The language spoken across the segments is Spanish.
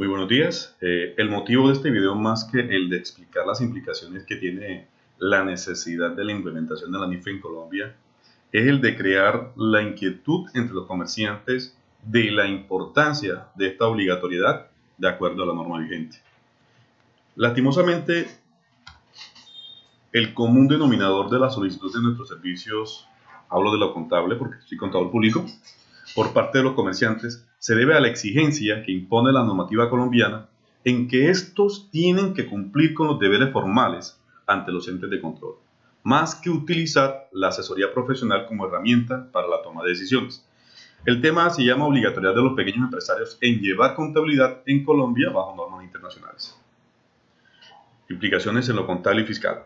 Muy buenos días. El motivo de este video, más que el de explicar las implicaciones que tiene la necesidad de la implementación de la NIF en Colombia, es el de crear la inquietud entre los comerciantes de la importancia de esta obligatoriedad de acuerdo a la norma vigente. Lastimosamente, el común denominador de la solicitud de nuestros servicios, hablo de lo contable porque soy contador público, por parte de los comerciantes, se debe a la exigencia que impone la normativa colombiana en que estos tienen que cumplir con los deberes formales ante los entes de control, más que utilizar la asesoría profesional como herramienta para la toma de decisiones. El tema se llama obligatoriedad de los pequeños empresarios en llevar contabilidad en Colombia bajo normas internacionales. Implicaciones en lo contable y fiscal.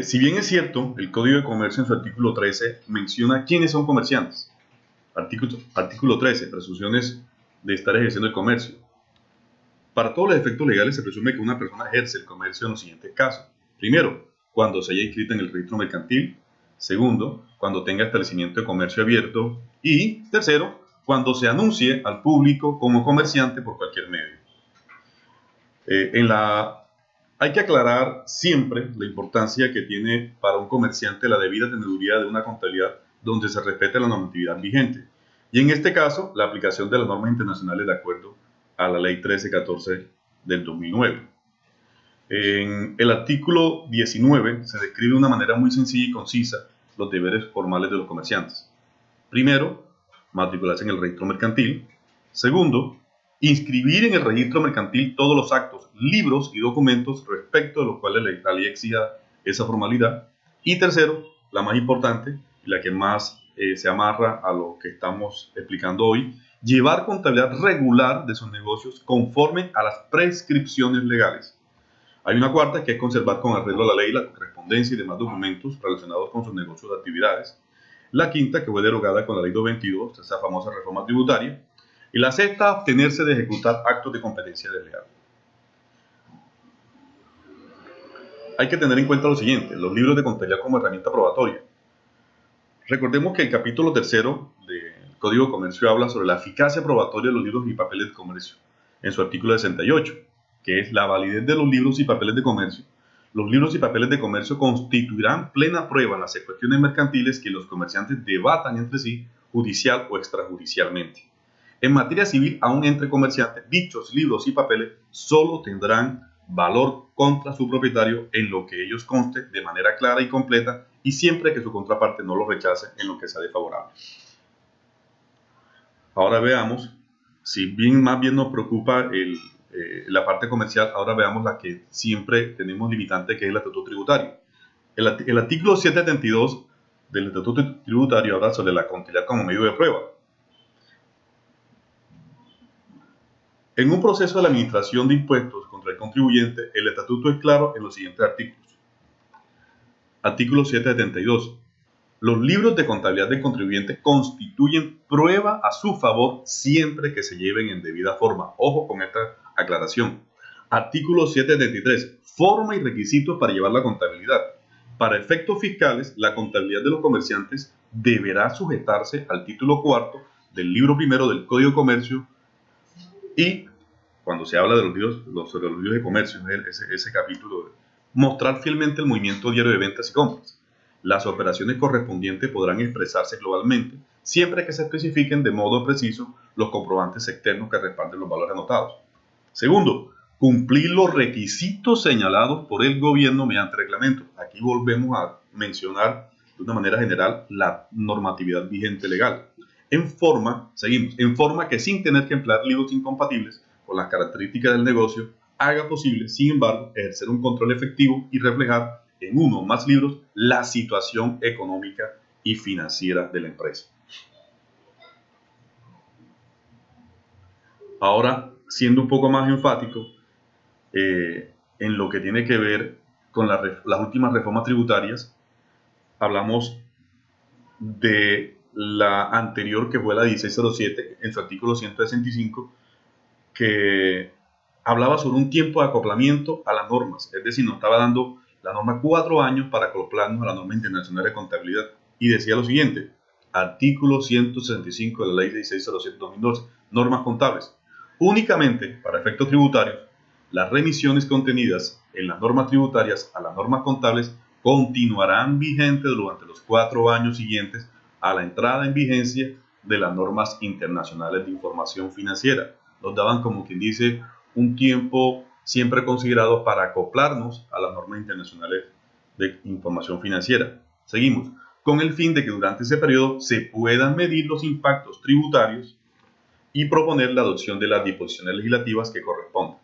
Si bien es cierto, el Código de Comercio en su artículo 13 menciona quiénes son comerciantes. Artículo 13, presunciones de estar ejerciendo el comercio. Para todos los efectos legales se presume que una persona ejerce el comercio en los siguientes casos. Primero, cuando se haya inscrito en el registro mercantil. Segundo, cuando tenga establecimiento de comercio abierto. Y tercero, cuando se anuncie al público como comerciante por cualquier medio. Hay que aclarar siempre la importancia que tiene para un comerciante la debida teneduría de una contabilidad donde se respete la normatividad vigente. Y en este caso, la aplicación de las normas internacionales de acuerdo a la Ley 1314 del 2009. En el artículo 19 se describe de una manera muy sencilla y concisa los deberes formales de los comerciantes. Primero, matricularse en el registro mercantil. Segundo, inscribir en el registro mercantil todos los actos, libros y documentos respecto de los cuales la ley exija esa formalidad. Y tercero, la más importante y la que más se amarra a lo que estamos explicando hoy, llevar contabilidad regular de sus negocios conforme a las prescripciones legales. Hay una cuarta, que es conservar con arreglo a la ley la correspondencia y demás documentos relacionados con sus negocios de actividades. La quinta, que fue derogada con la ley 222, esa famosa reforma tributaria. Y la sexta, abstenerse de ejecutar actos de competencia desleal. Hay que tener en cuenta lo siguiente: los libros de contabilidad como herramienta probatoria. Recordemos que el capítulo 3º del Código de Comercio habla sobre la eficacia probatoria de los libros y papeles de comercio, en su artículo 68, que es la validez de los libros y papeles de comercio. Los libros y papeles de comercio constituirán plena prueba en las cuestiones mercantiles que los comerciantes debatan entre sí, judicial o extrajudicialmente. En materia civil, aún entre comerciantes, dichos libros y papeles solo tendrán valor contra su propietario en lo que ellos conste de manera clara y completa y siempre que su contraparte no lo rechace en lo que sea desfavorable. Ahora veamos, si bien más bien nos preocupa la parte comercial, ahora veamos la que siempre tenemos limitante, que es el estatuto tributario. El artículo 772 del estatuto tributario habla sobre la contabilidad como medio de prueba. En un proceso de la administración de impuestos contra el contribuyente, el estatuto es claro en los siguientes artículos. Artículo 772. Los libros de contabilidad del contribuyente constituyen prueba a su favor siempre que se lleven en debida forma. Ojo con esta aclaración. Artículo 773. Forma y requisitos para llevar la contabilidad. Para efectos fiscales, la contabilidad de los comerciantes deberá sujetarse al título 4 del libro primero del Código de Comercio. Y cuando se habla de los libros, sobre los libros de comercio, ese capítulo, mostrar fielmente el movimiento diario de ventas y compras. Las operaciones correspondientes podrán expresarse globalmente, siempre que se especifiquen de modo preciso los comprobantes externos que respalden los valores anotados. Segundo, cumplir los requisitos señalados por el gobierno mediante reglamento. Aquí volvemos a mencionar de una manera general la normatividad vigente legal. En forma que sin tener que emplear libros incompatibles con las características del negocio, haga posible, sin embargo, ejercer un control efectivo y reflejar en uno o más libros la situación económica y financiera de la empresa. Ahora, siendo un poco más enfático en lo que tiene que ver con las últimas reformas tributarias, hablamos de la anterior, que fue la 1607, en su artículo 165, que hablaba sobre un tiempo de acoplamiento a las normas, es decir, nos estaba dando la norma 4 años para acoplarnos a la norma internacional de contabilidad, y decía lo siguiente: artículo 165 de la ley 1607-2012, normas contables. Únicamente para efectos tributarios, las remisiones contenidas en las normas tributarias a las normas contables continuarán vigentes durante los 4 años siguientes a la entrada en vigencia de las normas internacionales de información financiera. Nos daban, como quien dice, un tiempo siempre considerado para acoplarnos a las normas internacionales de información financiera. Seguimos, con el fin de que durante ese periodo se puedan medir los impactos tributarios y proponer la adopción de las disposiciones legislativas que correspondan.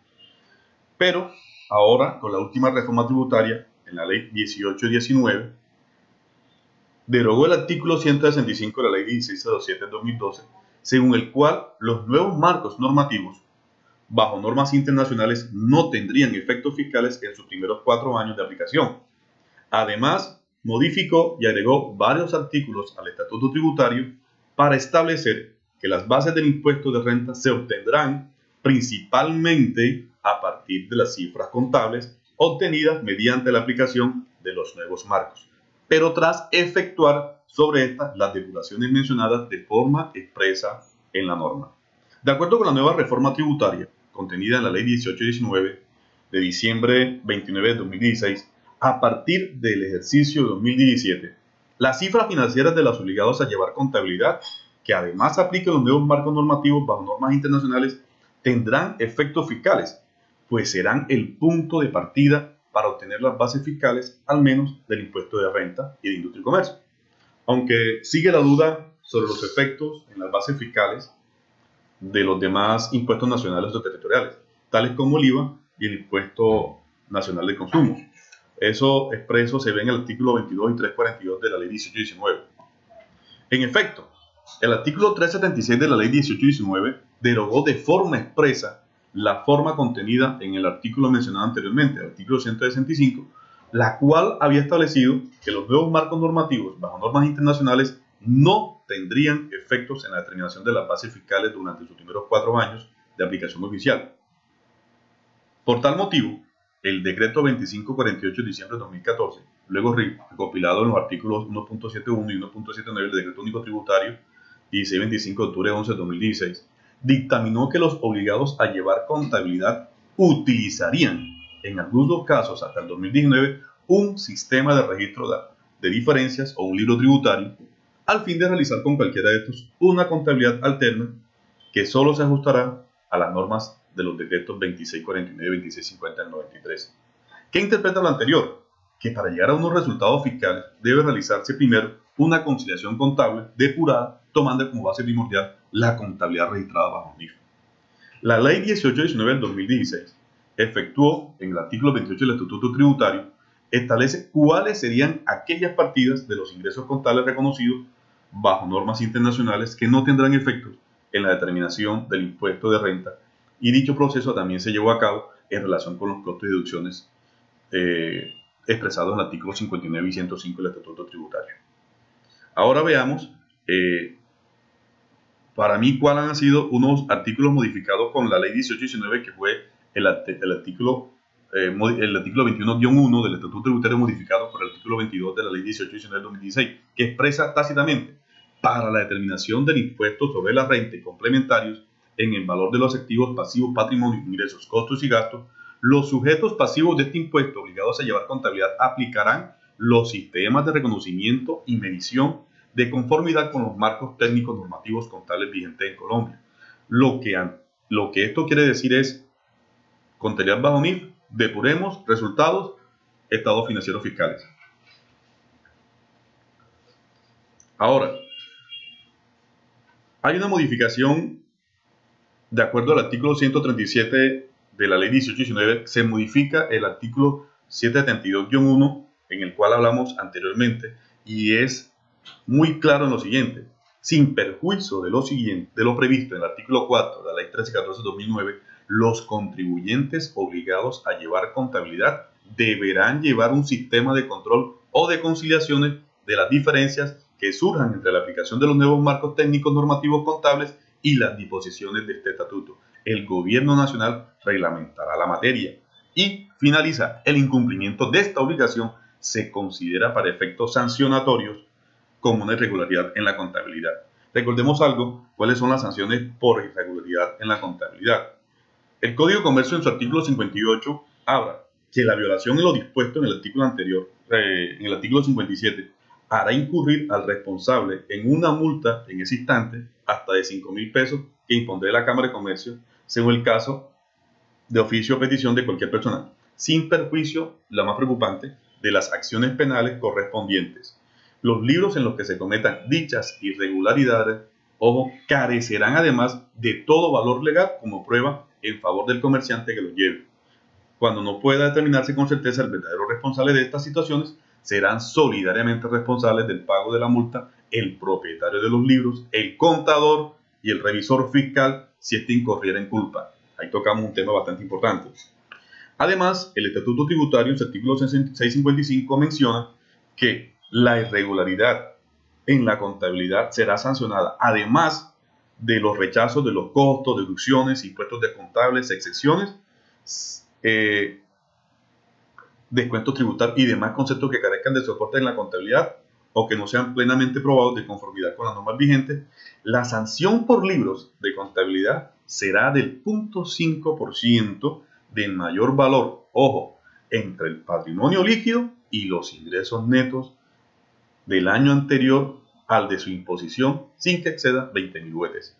Pero ahora, con la última reforma tributaria, en la ley 1819, derogó el artículo 165 de la ley 1607 de 2012, según el cual los nuevos marcos normativos, bajo normas internacionales, no tendrían efectos fiscales en sus primeros 4 años de aplicación. Además, modificó y agregó varios artículos al Estatuto Tributario para establecer que las bases del impuesto de renta se obtendrán principalmente a partir de las cifras contables obtenidas mediante la aplicación de los nuevos marcos, pero tras efectuar sobre estas las depuraciones mencionadas de forma expresa en la norma. De acuerdo con la nueva reforma tributaria contenida en la ley 1819 de diciembre 29 de 2016, a partir del ejercicio 2017, las cifras financieras de los obligados a llevar contabilidad, que además apliquen los nuevos marcos normativos bajo normas internacionales, tendrán efectos fiscales, pues serán el punto de partida para obtener las bases fiscales, al menos del impuesto de renta y de industria y comercio. Aunque sigue la duda sobre los efectos en las bases fiscales de los demás impuestos nacionales o territoriales, tales como el IVA y el impuesto nacional de consumo. Eso expreso se ve en el artículo 22 y 342 de la ley 1819. En efecto, el artículo 376 de la ley 1819 derogó de forma expresa la forma contenida en el artículo mencionado anteriormente, el artículo 165, la cual había establecido que los nuevos marcos normativos bajo normas internacionales no tendrían efectos en la determinación de las bases fiscales durante sus primeros 4 años de aplicación oficial. Por tal motivo, el decreto 2548 de diciembre de 2014, luego recopilado en los artículos 1.71 y 1.79 del decreto único tributario 1625 de octubre 11 de 2016, dictaminó que los obligados a llevar contabilidad utilizarían, en algunos casos hasta el 2019, un sistema de registro de diferencias o un libro tributario, al fin de realizar con cualquiera de estos una contabilidad alterna que solo se ajustará a las normas de los decretos 2649 y 2650 del 93. ¿Qué interpreta lo anterior? Que para llegar a unos resultados fiscales debe realizarse primero una conciliación contable depurada, tomando como base primordial la contabilidad registrada bajo NIF. La ley 1819 del 2016 efectuó en el artículo 28 del Estatuto Tributario, establece cuáles serían aquellas partidas de los ingresos contables reconocidos bajo normas internacionales que no tendrán efectos en la determinación del impuesto de renta, y dicho proceso también se llevó a cabo en relación con los costos y deducciones expresados en el artículo 59 y 105 del Estatuto Tributario. Ahora veamos, para mí, cuáles han sido unos artículos modificados con la ley 1819, que fue el artículo 21-1 del Estatuto Tributario modificado por el artículo 22 de la ley 1819 del 2016, que expresa tácitamente: para la determinación del impuesto sobre la renta y complementarios en el valor de los activos, pasivos, patrimonio, ingresos, costos y gastos, los sujetos pasivos de este impuesto obligados a llevar contabilidad aplicarán los sistemas de reconocimiento y medición de conformidad con los marcos técnicos normativos contables vigentes en Colombia. Lo que esto quiere decir es: contabilidad bajo NIF, depuremos resultados, estados financieros fiscales. Ahora, hay una modificación de acuerdo al artículo 137 de la ley 1819, se modifica el artículo 772-1, en el cual hablamos anteriormente, y es muy claro en lo siguiente: sin perjuicio de lo previsto en el artículo 4 de la ley 1314-2009, los contribuyentes obligados a llevar contabilidad deberán llevar un sistema de control o de conciliaciones de las diferencias que surjan entre la aplicación de los nuevos marcos técnicos normativos contables y las disposiciones de este estatuto. El gobierno nacional reglamentará la materia. Y finaliza: el incumplimiento de esta obligación se considera para efectos sancionatorios como una irregularidad en la contabilidad. Recordemos algo, cuáles son las sanciones por irregularidad en la contabilidad. El Código de Comercio en su artículo 58 habla que la violación en lo dispuesto en el artículo anterior, en el artículo 57, hará incurrir al responsable en una multa en ese instante hasta de 5.000 pesos que impondrá la Cámara de Comercio según el caso de oficio o petición de cualquier persona, sin perjuicio, la más preocupante, de las acciones penales correspondientes. Los libros en los que se cometan dichas irregularidades, ojo, carecerán además de todo valor legal como prueba en favor del comerciante que los lleve. Cuando no pueda determinarse con certeza el verdadero responsable de estas situaciones, serán solidariamente responsables del pago de la multa el propietario de los libros, el contador y el revisor fiscal si éste incurriera en culpa. Ahí tocamos un tema bastante importante. Además, el Estatuto Tributario en su artículo 655 menciona que la irregularidad en la contabilidad será sancionada, además de los rechazos de los costos, deducciones, impuestos descontables, excepciones, descuentos tributarios y demás conceptos que carezcan de soporte en la contabilidad o que no sean plenamente probados de conformidad con las normas vigentes. La sanción por libros de contabilidad será del 0.5% del mayor valor, ojo, entre el patrimonio líquido y los ingresos netos del año anterior al de su imposición, sin que exceda 20.000 UETs.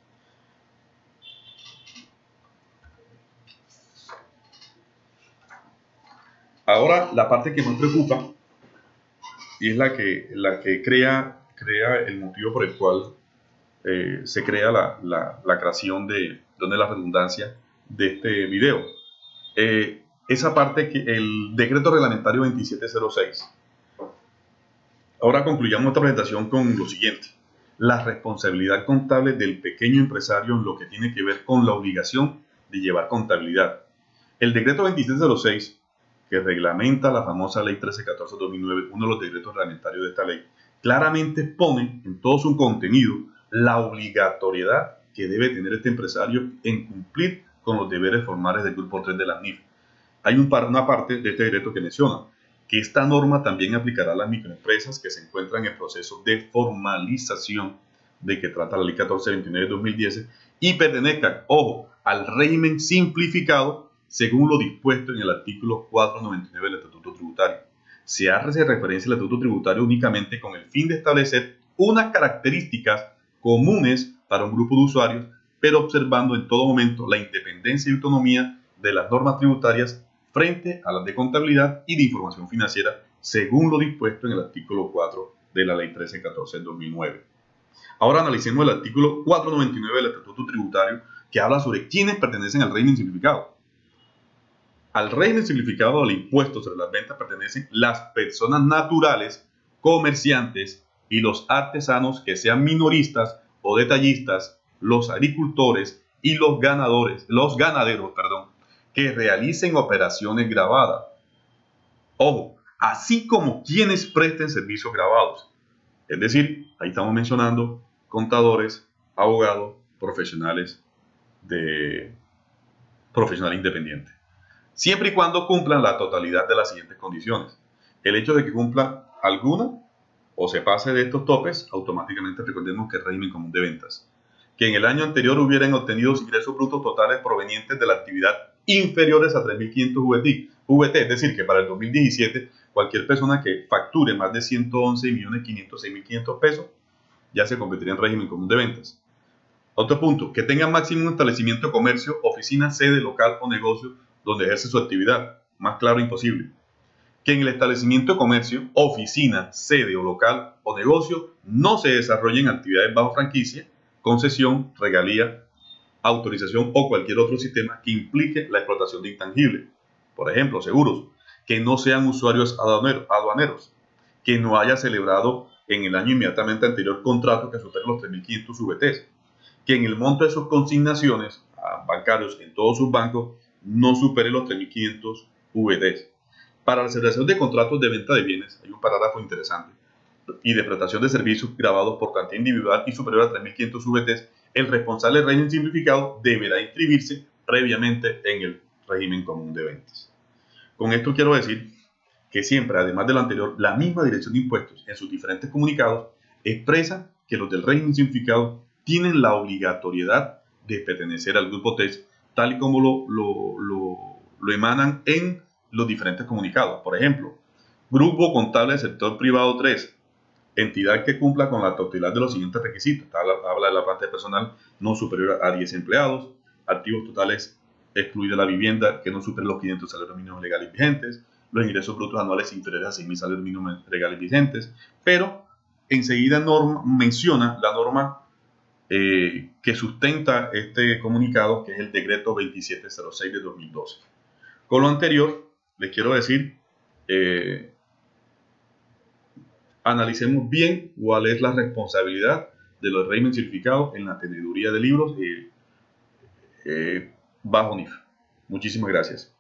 Ahora, la parte que más preocupa y es la que crea el motivo por el cual se crea la creación de, donde la redundancia de este video. Esa parte que el decreto reglamentario 2706. Ahora concluyamos esta presentación con lo siguiente: la responsabilidad contable del pequeño empresario en lo que tiene que ver con la obligación de llevar contabilidad. El decreto 2706, que reglamenta la famosa ley 1314-2009, uno de los decretos reglamentarios de esta ley, claramente pone en todo su contenido la obligatoriedad que debe tener este empresario en cumplir con los deberes formales del grupo 3 de la NIF. Hay una parte de este decreto que menciona que esta norma también aplicará a las microempresas que se encuentran en proceso de formalización de que trata la ley 1429 de 2010 y pertenezcan, ojo, al régimen simplificado según lo dispuesto en el artículo 499 del Estatuto Tributario. Se hace referencia al Estatuto Tributario únicamente con el fin de establecer unas características comunes para un grupo de usuarios, pero observando en todo momento la independencia y autonomía de las normas tributarias frente a las de contabilidad y de información financiera, según lo dispuesto en el artículo 4 de la Ley 1314-2009. Ahora analicemos el artículo 499 del Estatuto Tributario, que habla sobre quiénes pertenecen al régimen simplificado. Al régimen simplificado del impuesto sobre las ventas pertenecen las personas naturales, comerciantes y los artesanos que sean minoristas o detallistas, los agricultores y los ganaderos, que realicen operaciones grabadas. Ojo, así como quienes presten servicios grabados. Es decir, ahí estamos mencionando contadores, abogados, profesionales independientes. Siempre y cuando cumplan la totalidad de las siguientes condiciones. El hecho de que cumpla alguna o se pase de estos topes, automáticamente recordemos que es régimen común de ventas. Que en el año anterior hubieran obtenido ingresos brutos totales provenientes de la actividad inferiores a 3.500 VT, es decir, que para el 2017 cualquier persona que facture más de 111.506.500 pesos ya se convertiría en régimen común de ventas. Otro punto, que tenga máximo un establecimiento de comercio, oficina, sede, local o negocio donde ejerce su actividad. Más claro imposible. Que en el establecimiento de comercio, oficina, sede o local o negocio no se desarrollen actividades bajo franquicia, concesión, regalía, autorización o cualquier otro sistema que implique la explotación de intangibles. Por ejemplo, seguros. Que no sean usuarios aduaneros. Que no haya celebrado en el año inmediatamente anterior contratos que superen los 3.500 VTs. Que en el monto de sus consignaciones a bancarios en todos sus bancos no supere los 3.500 VTs. Para la celebración de contratos de venta de bienes, hay un parágrafo interesante, y de prestación de servicios grabados por cantidad individual y superior a 3.500 VTs, el responsable del régimen simplificado deberá inscribirse previamente en el régimen común de ventas. Con esto quiero decir que siempre, además de lo anterior, la misma Dirección de Impuestos, en sus diferentes comunicados, expresa que los del régimen simplificado tienen la obligatoriedad de pertenecer al grupo TES, tal y como lo emanan en los diferentes comunicados. Por ejemplo, Grupo Contable del Sector Privado 3, entidad que cumpla con la totalidad de los siguientes requisitos. Habla de la planta de personal no superior a 10 empleados, activos totales excluida la vivienda que no supere los 500 salarios mínimos legales vigentes, los ingresos brutos anuales inferiores a 6.000 salarios mínimos legales vigentes, pero enseguida menciona la norma que sustenta este comunicado, que es el decreto 2706 de 2012. Con lo anterior, les quiero decir, analicemos bien cuál es la responsabilidad de los régimen simplificados en la teneduría de libros bajo NIF. Muchísimas gracias.